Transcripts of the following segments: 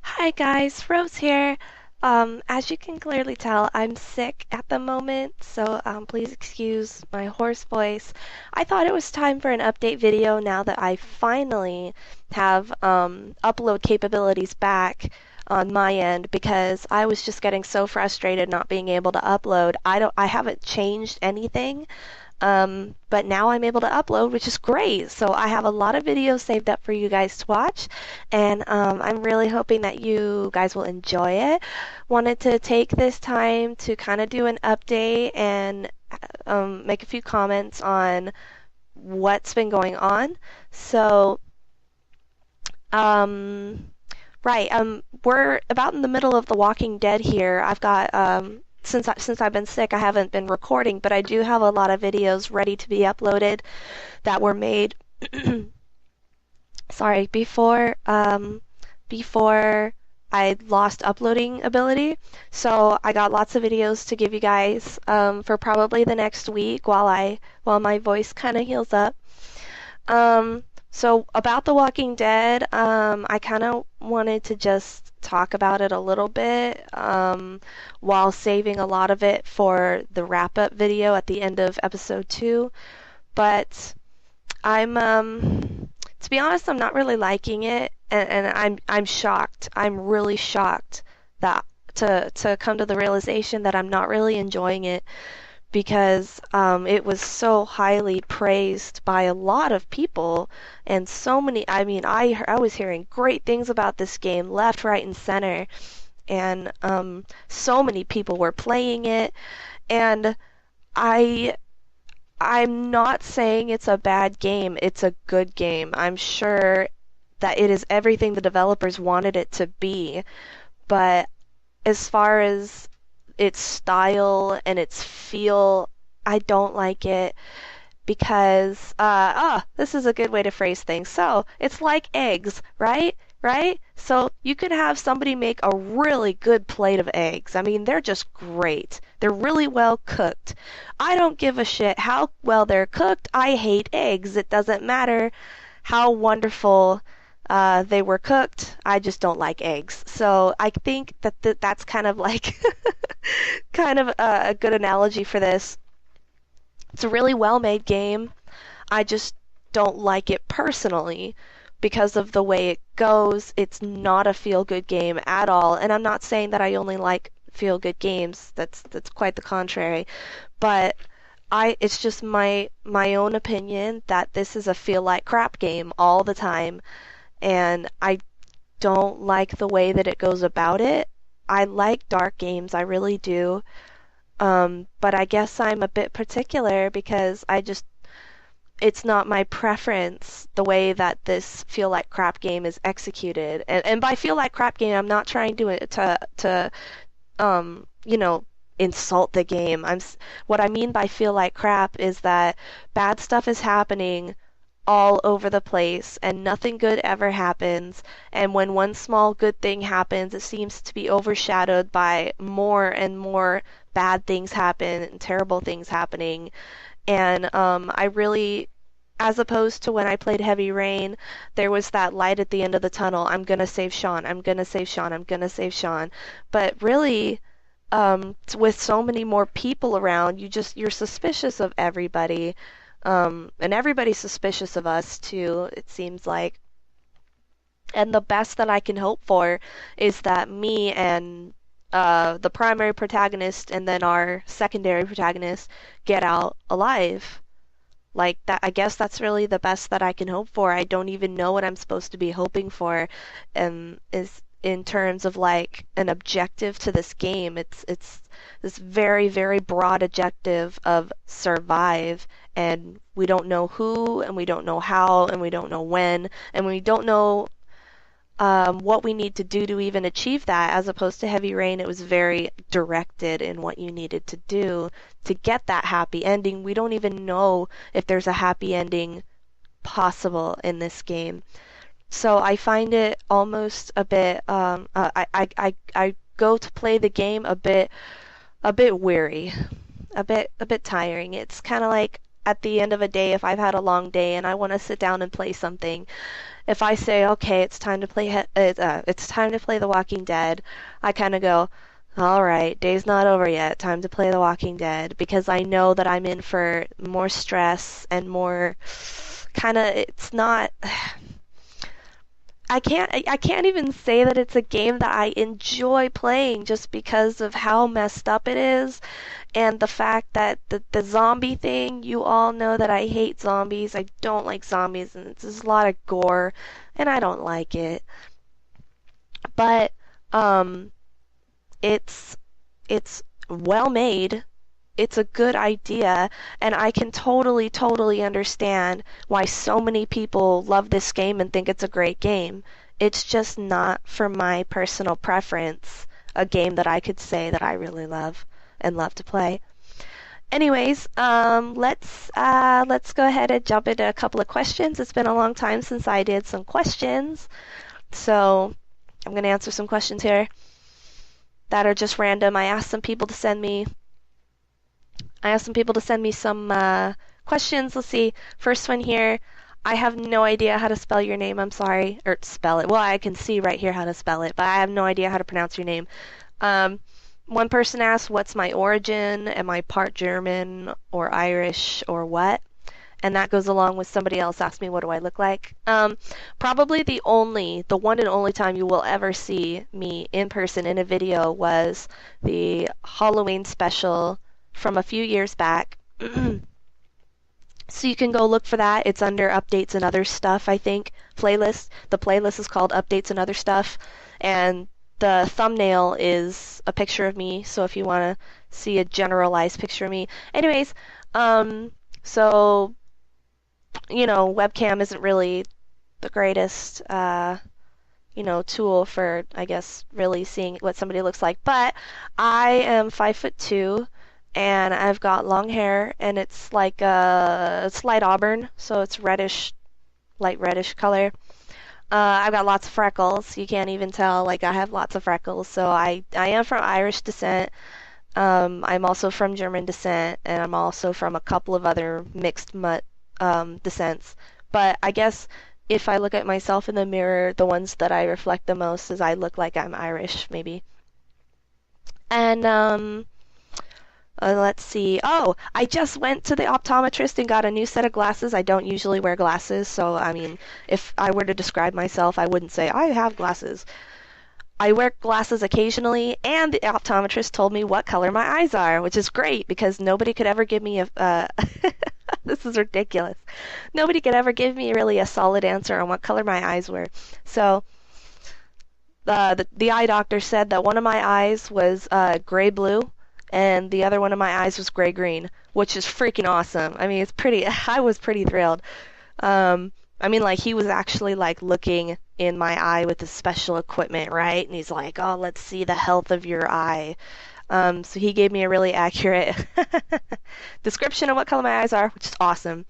Hi guys, Rose here. As you can clearly tell, I'm sick at the moment, so please excuse my hoarse voice. I thought it was time for an update video now that I finally have upload capabilities back on my end because I was just getting so frustrated not being able to upload. I haven't changed anything. But now I'm able to upload, which is great. So I have a lot of videos saved up for you guys to watch, and I'm really hoping that you guys will enjoy it. Wanted to take this time to kind of do an update and make a few comments on what's been going on. So, um, right, we're about in the middle of The Walking Dead here. I've got since I've been sick, I haven't been recording, but I do have a lot of videos ready to be uploaded that were made. Sorry, before I lost uploading ability. So I got lots of videos to give you guys for probably the next week while my voice kind of heals up. So about The Walking Dead, I kind of wanted to just talk about it a little bit, while saving a lot of it for the wrap-up video at the end of episode 2. But I'm, to be honest, I'm not really liking it, and I'm shocked. I'm really shocked that to come to the realization that I'm not really enjoying it because it was so highly praised by a lot of people and so many. I mean, I was hearing great things about this game left, right, and center, and so many people were playing it, and I. I'm not saying it's a bad game. It's a good game. I'm sure that it is everything the developers wanted it to be. But as far as its style and its feel, I don't like it because this is a good way to phrase things. So, it's like eggs, right? Right? So, you could have somebody make a really good plate of eggs. I mean, they're just great. They're really well cooked. I don't give a shit how well they're cooked. I hate eggs. It doesn't matter how wonderful they were cooked. I just don't like eggs. So I think that that's kind of like kind of a good analogy for this. It's a really well made game. I just don't like it personally because of the way it goes. It's not a feel good game at all. And I'm not saying that I only like feel good games. That's quite the contrary. But it's just my own opinion that this is a feel like crap game all the time, and I don't like the way that it goes about it. I like dark games, I really do. But I guess I'm a bit particular because it's not my preference the way that this feel like crap game is executed. And by feel like crap game, I'm not trying to you know, insult the game. What I mean by feel like crap is that bad stuff is happening all over the place and nothing good ever happens. And when one small good thing happens, it seems to be overshadowed by more and more bad things happen and terrible things happening. And I really, as opposed to when I played Heavy Rain, there was that light at the end of the tunnel. I'm gonna save Sean. I'm gonna save Sean. I'm gonna save Sean. But really, with so many more people around, you're suspicious of everybody, and everybody's suspicious of us too, it seems like. And the best that I can hope for is that me and the primary protagonist and then our secondary protagonist get out alive. Like that, I guess that's really the best that I can hope for. I don't even know what I'm supposed to be hoping for, is in terms of like an objective to this game. It's this very, very broad objective of survive, and we don't know who, and we don't know how, and we don't know when, and we don't know what we need to do to even achieve that. As opposed to Heavy Rain, it was very directed in what you needed to do to get that happy ending. We don't even know if there's a happy ending possible in this game. So I find it almost a bit. I go to play the game a bit weary, a bit tiring. It's kind of like at the end of a day, if I've had a long day and I want to sit down and play something, if I say, okay, it's time to play The Walking Dead, I kind of go, all right, day's not over yet. Time to play The Walking Dead because I know that I'm in for more stress and more kind of it's not I can't even say that it's a game that I enjoy playing just because of how messed up it is and the fact that the zombie thing, you all know that I hate zombies. I don't like zombies and there's a lot of gore and I don't like it. But um it's it's well made. It's a good idea, and I can totally understand why so many people love this game and think it's a great game. It's just not, for my personal preference, a game that I could say that I really love and love to play. Anyways, let's go ahead and jump into a couple of questions. It's been a long time since I did some questions, so I'm gonna answer some questions here that are just random. I asked some people to send me some questions. Let's see. First one here. I have no idea how to spell your name. I'm sorry. Or spell it. Well, I can see right here how to spell it, but I have no idea how to pronounce your name. One person asked, what's my origin? Am I part German or Irish or what? And that goes along with somebody else asked me, what do I look like? Probably the one and only time you will ever see me in person in a video was the Halloween special from a few years back. So you can go look for that. It's under updates and other stuff, I think. Playlist. The playlist is called Updates and Other Stuff. And the thumbnail is a picture of me. So if you want to see a generalized picture of me. Anyways, so, webcam isn't really the greatest, tool for, I guess, really seeing what somebody looks like. But I am 5'2", and I've got long hair, and it's like it's light auburn, so it's reddish, light reddish color. I've got lots of freckles. You can't even tell, like I have lots of freckles. So I am from Irish descent. I'm also from German descent, and I'm also from a couple of other mixed mutt descents. But I guess if I look at myself in the mirror, the ones that I reflect the most is I look like I'm Irish, maybe. And let's see. Oh, I just went to the optometrist and got a new set of glasses. I don't usually wear glasses, so I mean, if I were to describe myself, I wouldn't say I have glasses. I wear glasses occasionally, and the optometrist told me what color my eyes are, which is great because nobody could ever give me a this is ridiculous. Nobody could ever give me really a solid answer on what color my eyes were. So the eye doctor said that one of my eyes was gray blue and the other one of my eyes was gray green, which is freaking awesome. I mean, it's pretty. I was pretty thrilled. I mean, like he was actually like looking in my eye with the special equipment, right? And he's like, "Oh, let's see the health of your eye." So he gave me a really accurate description of what color my eyes are, which is awesome.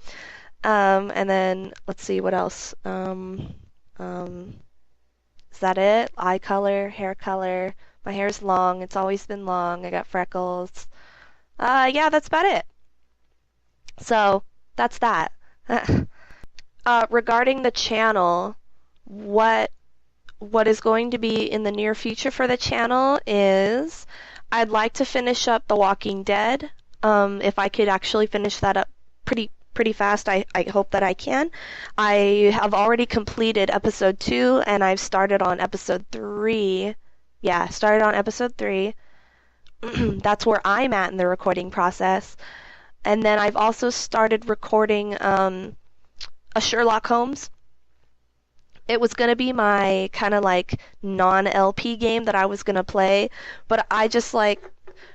And then let's see what else. Is that it? Eye color, hair color. My hair's long. It's always been long. I got freckles. Yeah, that's about it. So that's that. Regarding the channel, what is going to be in the near future for the channel is I'd like to finish up The Walking Dead. If I could actually finish that up pretty fast, I hope that I can. I have already completed episode 2 and I've started on episode 3. Yeah, started on episode 3. That's where I'm at in the recording process. And then I've also started recording a Sherlock Holmes. It was going to be my kind of like non-LP game that I was going to play, but I just like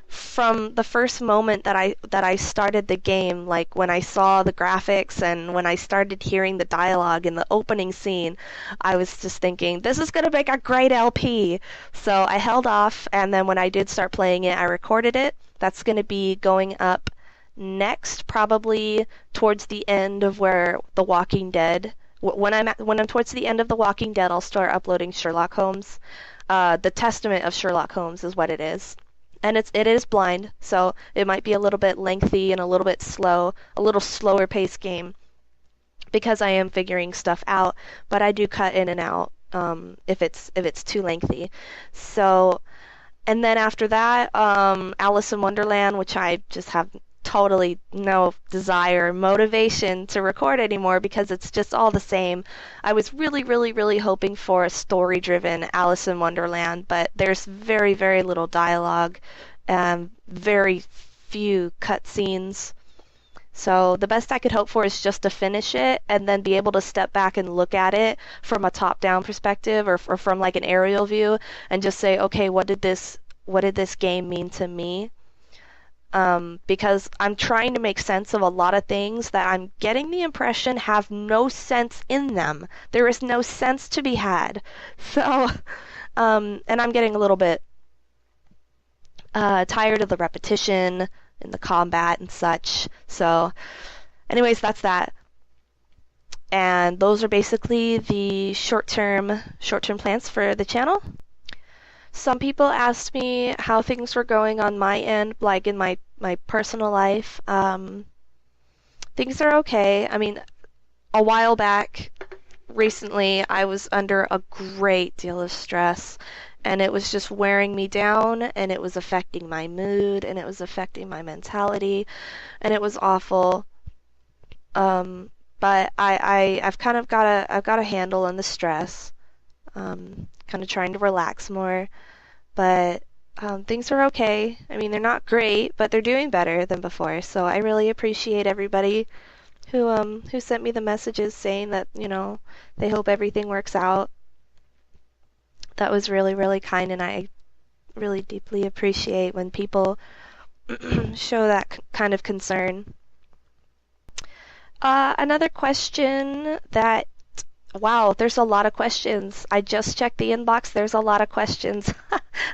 from the first moment that I started the game, like when I saw the graphics and when I started hearing the dialogue in the opening scene, I was just thinking, this is going to make a great LP. So I held off, and then when I did start playing it, I recorded it. That's going to be going up next, probably towards the end of where The Walking Dead. When I'm towards the end of The Walking Dead, I'll start uploading Sherlock Holmes. The Testament of Sherlock Holmes is what it is. And it is blind, so it might be a little bit lengthy and a little bit slow, a little slower paced game because I am figuring stuff out, but I do cut in and out if it's too lengthy. So, and then after that, Alice in Wonderland, which I just have totally no desire, motivation to record anymore because it's just all the same. I was really, really, really hoping for a story-driven Alice in Wonderland, but there's very, very little dialogue and very few cutscenes. So the best I could hope for is just to finish it and then be able to step back and look at it from a top-down perspective or from like an aerial view and just say, okay, what did this game mean to me? Because I'm trying to make sense of a lot of things that I'm getting the impression have no sense in them. There is no sense to be had. So, and I'm getting a little bit tired of the repetition in the combat and such. So, anyways, that's that. And those are basically the short-term plans for the channel. Some people asked me how things were going on my end, like in my personal life. Things are okay. I mean, a while back, recently, I was under a great deal of stress, and it was just wearing me down, and it was affecting my mood, and it was affecting my mentality, and it was awful. But I've kind of I've got a handle on the stress. Kind of trying to relax more, but things are okay. I mean, they're not great, but they're doing better than before. So I really appreciate everybody who sent me the messages saying that, they hope everything works out. That was really, really kind, and I really deeply appreciate when people show that kind of concern. Another question that Wow, there's a lot of questions. I just checked the inbox. There's a lot of questions.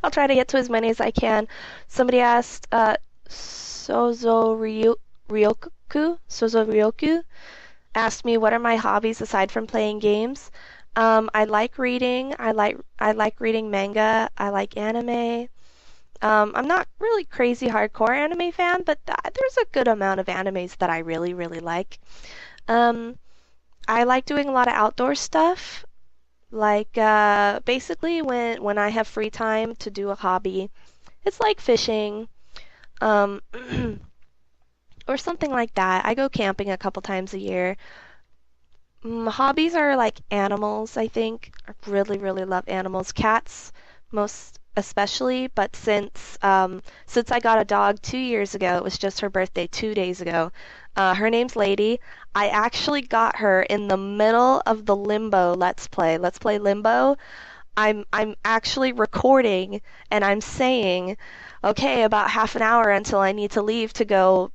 I'll try to get to as many as I can. Somebody asked, Sozo Ryoku asked me what are my hobbies aside from playing games. I like reading. I like reading manga. I like anime. I'm not really crazy hardcore anime fan, but there's a good amount of animes that I really, really like. Um, I like doing a lot of outdoor stuff. Like basically when I have free time to do a hobby, it's like fishing, um, or something like that. I go camping a couple times a year. Hobbies are like animals, I think. I really, really love animals. Cats, most especially, but since I got a dog 2 years ago, it was just her birthday 2 days ago. Her name's Lady. I actually got her in the middle of the Limbo Let's Play. Let's Play Limbo. I'm actually recording and I'm saying, okay, about half an hour until I need to leave to go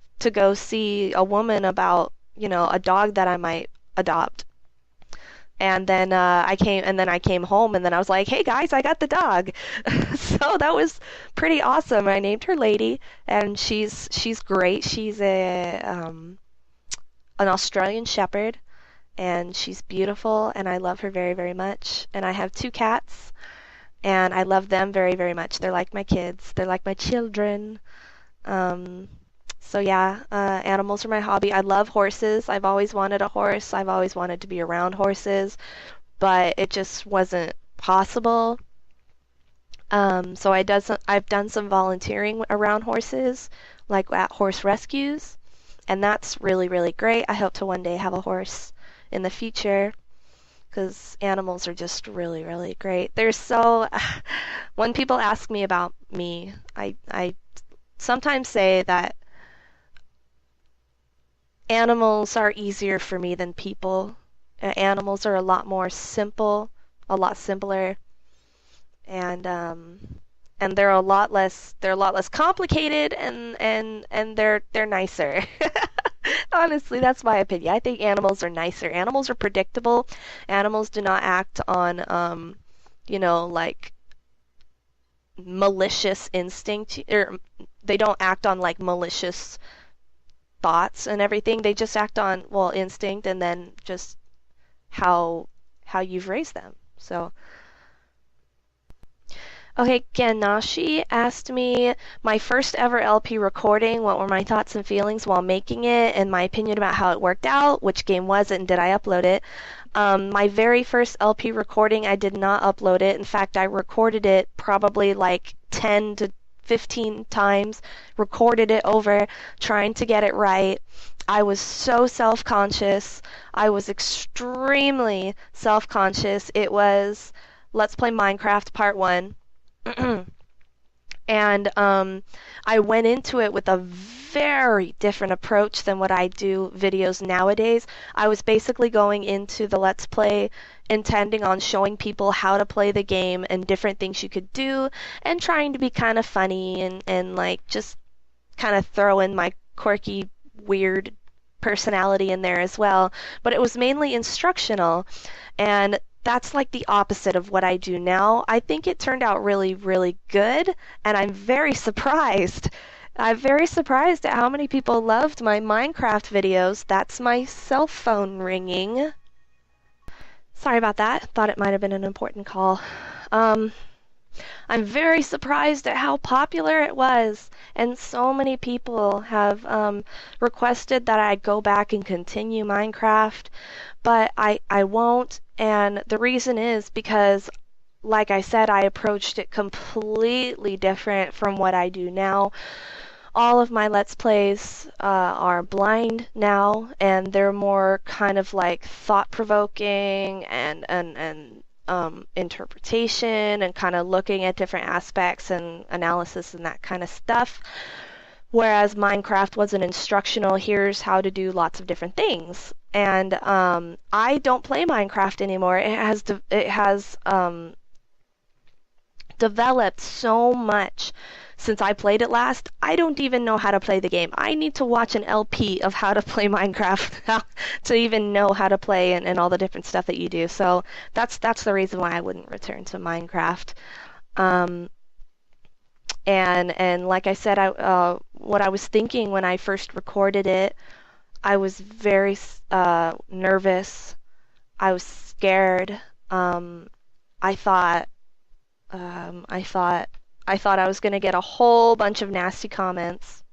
see a woman about, a dog that I might adopt. And then I came home and then I was like, "Hey guys, I got the dog." So that was pretty awesome. I named her Lady and she's great. She's an Australian Shepherd and she's beautiful and I love her very, very much. And I have two cats and I love them very, very much. They're like my kids. They're like my children. Um, so yeah, animals are my hobby. I love horses. I've always wanted a horse. I've always wanted to be around horses, but it just wasn't possible. So I've done some volunteering around horses, like at horse rescues, and that's really, really great. I hope to one day have a horse in the future because animals are just really, really great. They're so, when people ask me about me, I sometimes say that animals are easier for me than people. Animals are a lot more simple, a lot simpler, and they're a lot less complicated, and they're nicer. Honestly, that's my opinion. I think animals are nicer. Animals are predictable. Animals do not act on like malicious instinct, or they don't act on like malicious thoughts and everything. They just act on, well, instinct and then just how you've raised them. So Okay, Ganashi asked me my first ever LP recording, what were my thoughts and feelings while making it, and my opinion about how it worked out, which game was it, and did I upload it. My very first LP recording, I did not upload it. In fact, I recorded it probably like 10 to 15 times, recorded it over, trying to get it right. I was so self conscious. I was extremely self conscious. It was Let's Play Minecraft Part 1. And I went into it with a very different approach than what I do videos nowadays. I was basically going into the Let's Play intending on showing people how to play the game and different things you could do, and trying to be kind of funny and like just kind of throw in my quirky, weird personality in there as well. But it was mainly instructional, and that's like the opposite of what I do now. I think it turned out really, really good, and I'm very surprised. I'm very surprised at how many people loved my Minecraft videos. That's my cell phone ringing. Sorry about that. Thought it might have been an important call. Um, I'm very surprised at how popular it was, and so many people have requested that I go back and continue Minecraft, but I won't, and the reason is because, like I said, I approached it completely different from what I do now. All of my Let's Plays are blind now, and they're more kind of like thought-provoking and interpretation and kind of looking at different aspects and analysis and that kind of stuff. Whereas Minecraft was an instructional, here's how to do lots of different things. And I don't play Minecraft anymore. It has developed so much since I played it last. I don't even know how to play the game. I need to watch an LP of how to play Minecraft to even know how to play and all the different stuff that you do. So that's the reason why I wouldn't return to Minecraft. Um, and like I said, what I was thinking when I first recorded it, I was very nervous. I was scared. Um, I thought I thought I was going to get a whole bunch of nasty comments,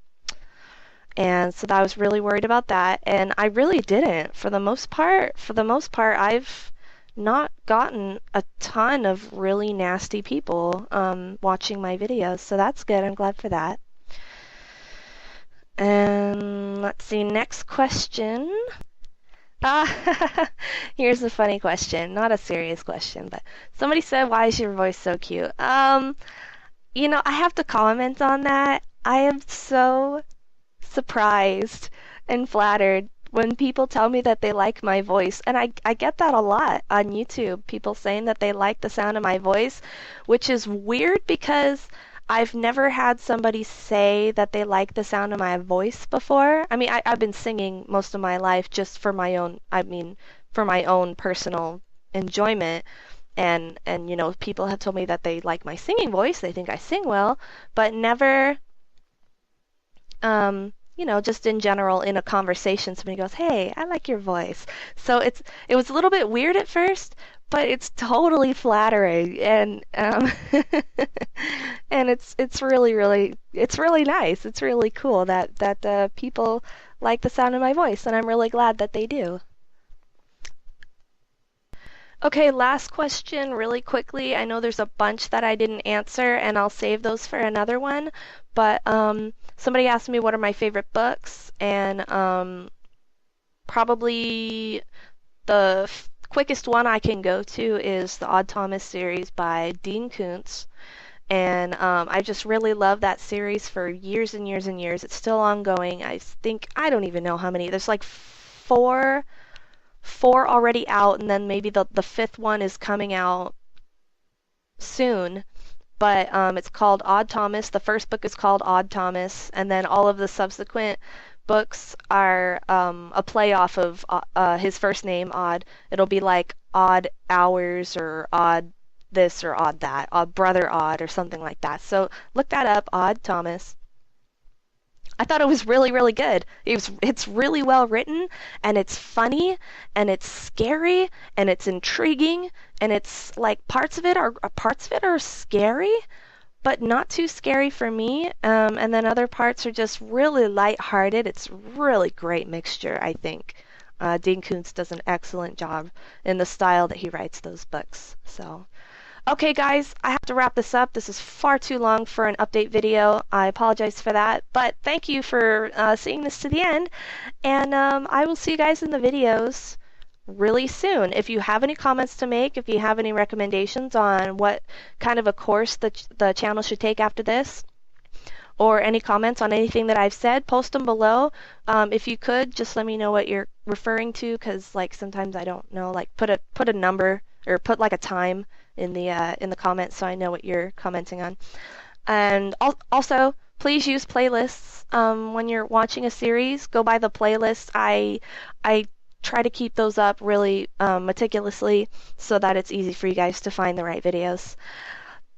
and so I was really worried about that. And I really didn't. For the most part, I've not gotten a ton of really nasty people watching my videos, so that's good. I'm glad for that. And let's see, next question. Ah, here's a funny question, not a serious question, but somebody said, "Why is your voice so cute?" I have to comment on that. I am so surprised and flattered when people tell me that they like my voice, and I get that a lot on YouTube. People saying that they like the sound of my voice, which is weird because I've never had somebody say that they like the sound of my voice before. I mean, I've been singing most of my life just for my own, for my own personal enjoyment. And people have told me that they like my singing voice, they think I sing well, but never, just in general in a conversation, somebody goes, "Hey, I like your voice." So it was a little bit weird at first, but it's totally flattering, and and it's really, really, it's really nice. It's really cool that people like the sound of my voice, and I'm really glad that they do. Okay, last question really quickly. I know there's a bunch that I didn't answer, and I'll save those for another one. But somebody asked me what are my favorite books, and probably the quickest one I can go to is the Odd Thomas series by Dean Koontz. And I just really love that series for years and years and years. It's still ongoing. I don't even know how many. There's like four already out, and then maybe the fifth one is coming out soon. But it's called Odd Thomas. The first book is called Odd Thomas, and then all of the subsequent books are a play off of his first name, Odd. It'll be like Odd Hours or Odd this or Odd that, Odd Brother Odd or something like that. So look that up, Odd Thomas. I thought it was really, really good. It's really well written, and it's funny, and it's scary, and it's intriguing, and it's like parts of it are scary, but not too scary for me. And then other parts are just really lighthearted. It's really great mixture, I think. Dean Koontz does an excellent job in the style that he writes those books. So. Okay, guys, I have to wrap this up. This is far too long for an update video. I apologize for that, but thank you for seeing this to the end, and I will see you guys in the videos really soon. If you have any comments to make, if you have any recommendations on what kind of a course the channel should take after this, or any comments on anything that I've said, post them below. If you could, just let me know what you're referring to, because like sometimes I don't know. Like put a number or put like a time in the comments so I know what you're commenting on. And also, please use playlists when you're watching a series. Go by the playlist. I try to keep those up really meticulously so that it's easy for you guys to find the right videos.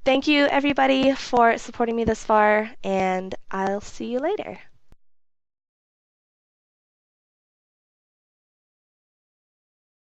Thank you, everybody, for supporting me this far, and I'll see you later.